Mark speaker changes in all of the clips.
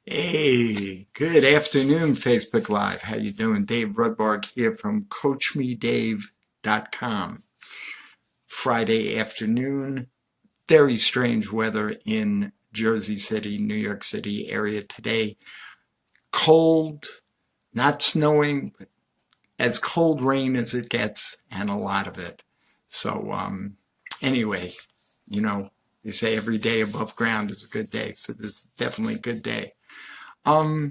Speaker 1: Hey, good afternoon, Facebook Live. How you doing? Dave Rudbarg here from CoachMeDave.com. Friday afternoon, very strange weather in Jersey City, New York City area today. Cold, not snowing, but as cold rain as it gets, and a lot of it. So, anyway, they say every day above ground is a good day. So this is definitely a good day. I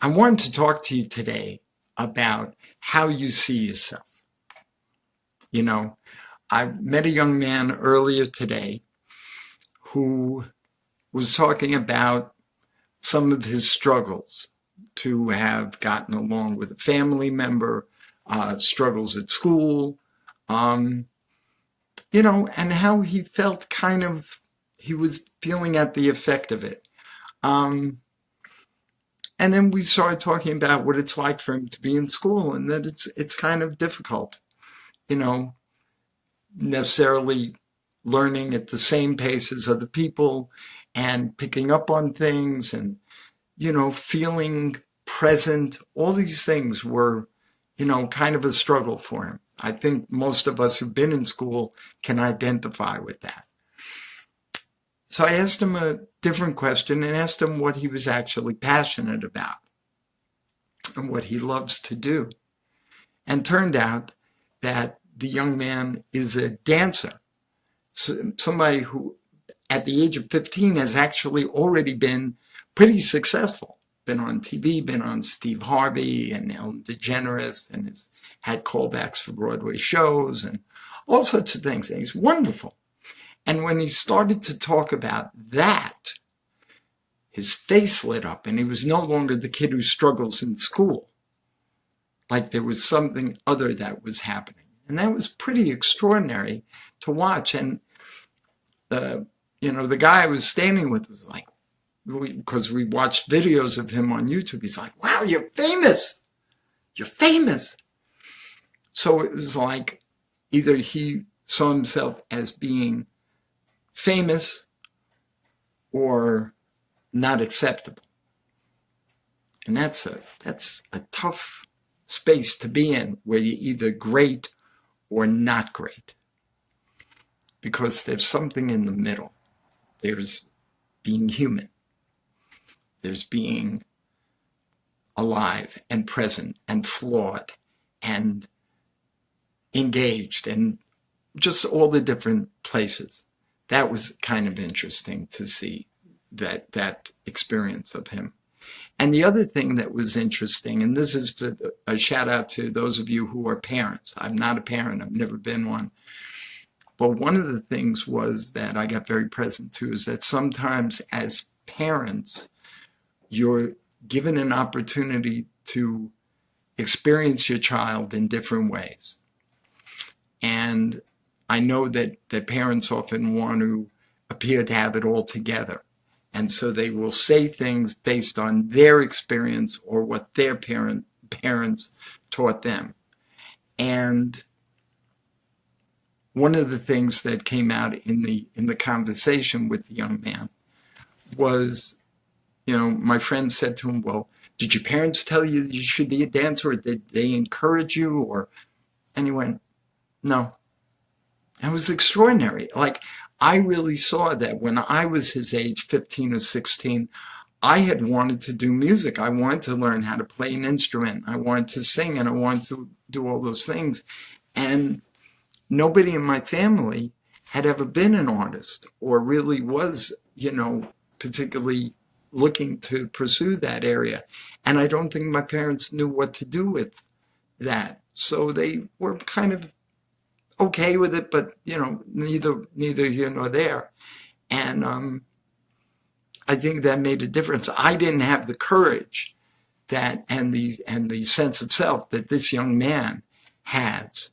Speaker 1: wanted to talk to you today about how you see yourself. I met a young man earlier today who was talking about some of his struggles to have gotten along with a family member, struggles at school, and how he felt he was feeling at the effect of it. And then we started talking about what it's like for him to be in school and that it's kind of difficult, necessarily learning at the same pace as other people and picking up on things and, feeling present. All these things were, kind of a struggle for him. I think most of us who've been in school can identify with that. So I asked him a different question and asked him what he was actually passionate about and what he loves to do. And turned out that the young man is a dancer, somebody who at the age of 15 has actually already been pretty successful, been on TV, been on Steve Harvey and Ellen DeGeneres, and has had callbacks for Broadway shows and all sorts of things. And he's wonderful. And when he started to talk about that, his face lit up and he was no longer the kid who struggles in school. Like there was something other that was happening. And that was pretty extraordinary to watch. And the guy I was standing with was like, because we watched videos of him on YouTube, he's like, wow, you're famous. You're famous. So it was like either he saw himself as being famous or not acceptable. And that's a tough space to be in, where you're either great or not great, because there's something in the middle. There's being human. There's being alive and present and flawed and engaged and just all the different places. That was kind of interesting to see that experience of him. And the other thing that was interesting, and this is a shout out to those of you who are parents. I'm not a parent. I've never been one. But one of the things was that I got very present to is that sometimes as parents, you're given an opportunity to experience your child in different ways. And I know that parents often want to appear to have it all together. And so they will say things based on their experience or what their parents taught them. And one of the things that came out in the conversation with the young man was, my friend said to him, well, did your parents tell you you should be a dancer, or did they encourage you? And he went, no. It was extraordinary. Like, I really saw that when I was his age, 15 or 16, I had wanted to do music. I wanted to learn how to play an instrument. I wanted to sing, and I wanted to do all those things. And nobody in my family had ever been an artist or really was, particularly looking to pursue that area. And I don't think my parents knew what to do with that. So they were kind of okay with it, but neither here nor there. And I think that made a difference. I didn't have the courage and the sense of self that this young man has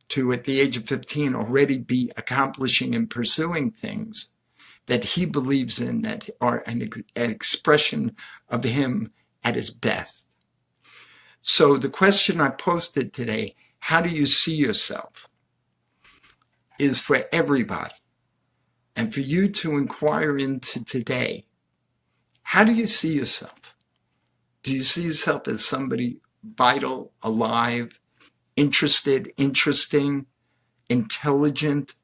Speaker 1: to, at the age of 15, already be accomplishing and pursuing things that he believes in, that are an expression of him at his best. So the question I posted today, how do you see yourself, is for everybody. And for you to inquire into today How do you see yourself? Do you see yourself as somebody vital, alive, interested, interesting, intelligent,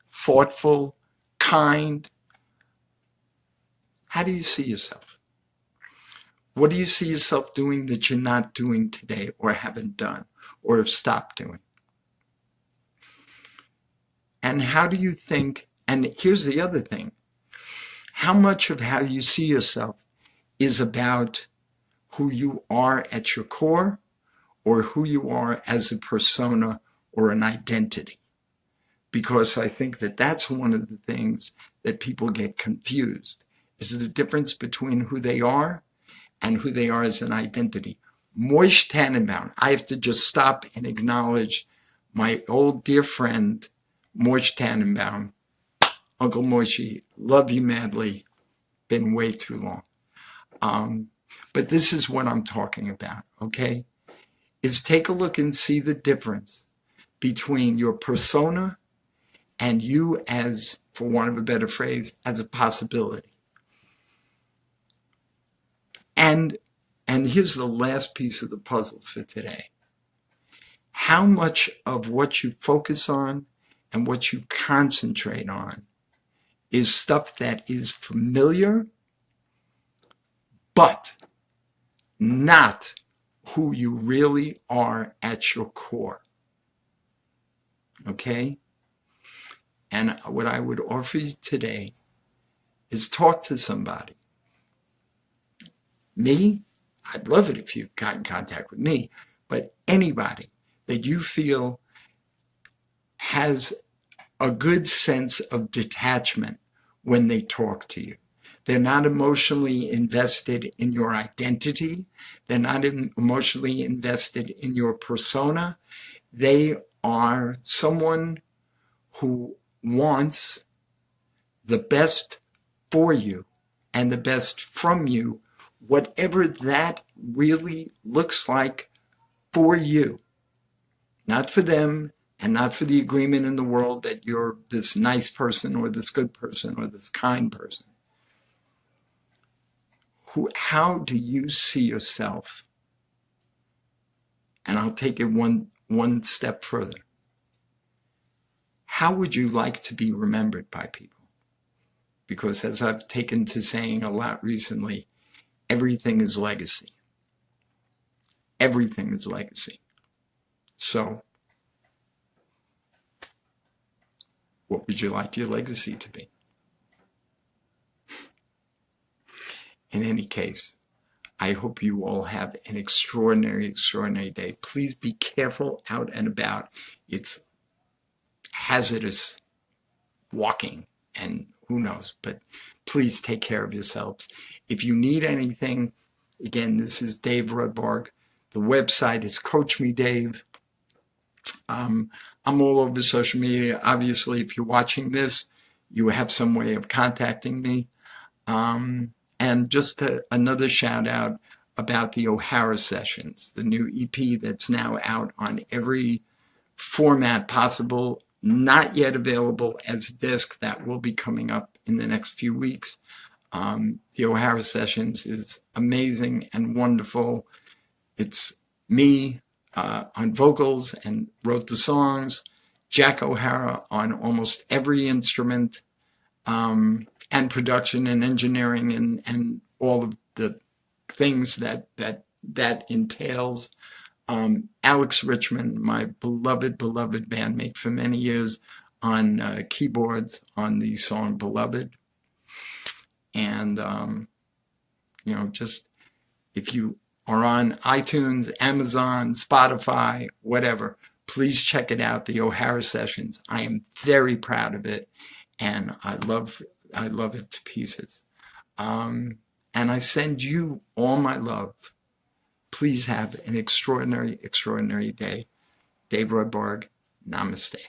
Speaker 1: thoughtful, kind? How do you see yourself? What do you see yourself doing that you're not doing today or haven't done or have stopped doing? And how do you think, and here's the other thing, how much of how you see yourself is about who you are at your core or who you are as a persona or an identity? Because I think that that's one of the things that people get confused, is the difference between who they are and who they are as an identity. Moish Tannenbaum, I have to just stop and acknowledge my old dear friend, Moish Tannenbaum. Uncle Moishi, love you madly. Been way too long. But this is what I'm talking about, okay? Is take a look and see the difference between your persona and you as, for want of a better phrase, as a possibility. And here's the last piece of the puzzle for today. How much of what you focus on and what you concentrate on is stuff that is familiar, but not who you really are at your core. Okay? And what I would offer you today is talk to somebody. Me, I'd love it if you got in contact with me, but anybody that you feel has a good sense of detachment when they talk to you. They're not emotionally invested in your identity. They're not emotionally invested in your persona. They are someone who wants the best for you and the best from you, whatever that really looks like for you. Not for them and not for the agreement in the world that you're this nice person or this good person or this kind person. How do you see yourself? And I'll take it one step further. How would you like to be remembered by people? Because as I've taken to saying a lot recently, everything is legacy. Everything is legacy. So, what would you like your legacy to be? In any case, I hope you all have an extraordinary, extraordinary day. Please be careful out and about. It's hazardous walking and who knows, but please take care of yourselves. If you need anything, again, this is Dave Rudbarg. The website is CoachMeDave. I'm all over social media. Obviously, if you're watching this, you have some way of contacting me. And just another shout out about the O'Hara Sessions, the new EP that's now out on every format possible, not yet available as a disc. That will be coming up in the next few weeks. The O'Hara Sessions is amazing and wonderful. It's me on vocals and wrote the songs, Jack O'Hara on almost every instrument, and production and engineering and all of the things that entails. Alex Richmond, my beloved bandmate for many years, on keyboards on the song Beloved. And, just if you are on iTunes, Amazon, Spotify, whatever, please check it out, the O'Hara Sessions. I am very proud of it, and I love it to pieces. And I send you all my love. Please have an extraordinary, extraordinary day. Dave Rudbarg, namaste.